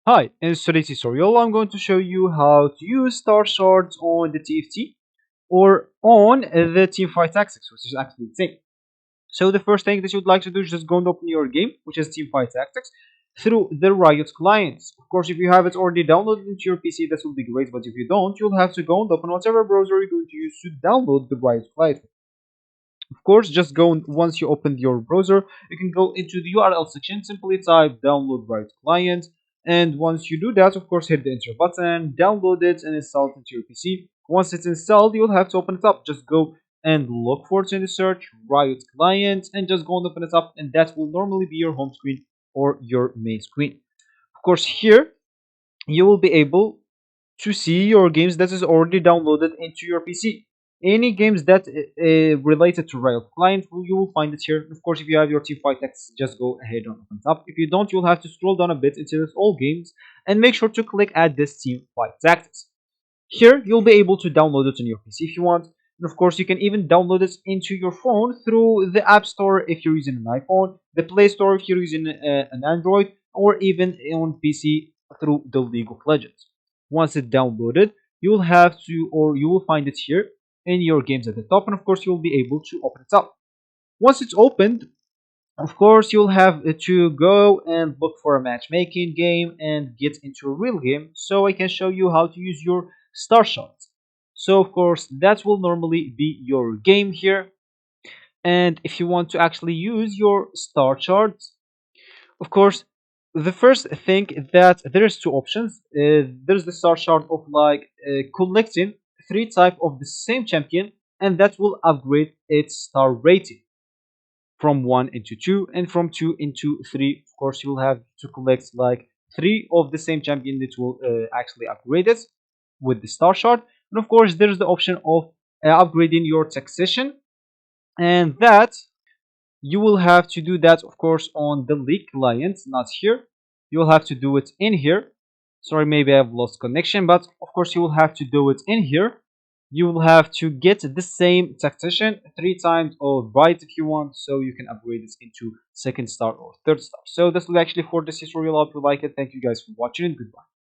Hi, in today's tutorial, I'm going to show you how to use star shards on the TFT or on the teamfight tactics, which is actually the same. So the first thing that you'd like to do is just go and open your game, which is teamfight tactics, through the Riot clients. Of course, if you have it already downloaded into your PC, that will be great. But if you don't, you'll have to go and open whatever browser you're going to use to download the Riot client. Of course, just go and once you open your browser, you can go into the URL section, simply type download Riot client, and once you do that, of course, hit the enter button, download it, and install it into your PC. Once it's installed, you'll have to open it up. Just go and look for it in the search Riot client, and just go and open it up, and that will normally be your home screen or your main screen. Of course, here you will be able to see your games that is already downloaded into your PC. Any games that related to Riot Client, you will find it here. Of course, if you have your Teamfight text, just go ahead and open it up. If you don't, you'll have to scroll down a bit until it's all games, and make sure to click Add this Teamfight Tactics. Here, you'll be able to download it on your PC if you want. And of course, you can even download it into your phone through the App Store if you're using an iPhone, the Play Store if you're using an Android, or even on PC through the League of Legends. Once it's downloaded, you'll have to, or you will find it here in your games at the top, and of course, you'll be able to open it up. Once it's opened, of course, you'll have to go and look for a matchmaking game and get into a real game so I can show you how to use your star shots. So, of course, that will normally be your game here. And if you want to actually use your star charts, of course, the first thing that there's two options. There's the star chart of like collecting three type of the same champion, and that will upgrade its star rating from 1 into 2, and from 2 into 3. Of course, you'll have to collect like 3 of the same champion that will actually upgrade it with the star shard. And of course, there's the option of upgrading your taxation, and that you will have to do that, of course, on the league client, not here. You'll have to do it in here. Sorry, maybe I've lost connection, but of course, you will have to do it in here. You will have to get the same tactician 3 times or right if you want, so you can upgrade this into second star or third star. So this is actually for this tutorial. I hope you like it. Thank you guys for watching, and goodbye.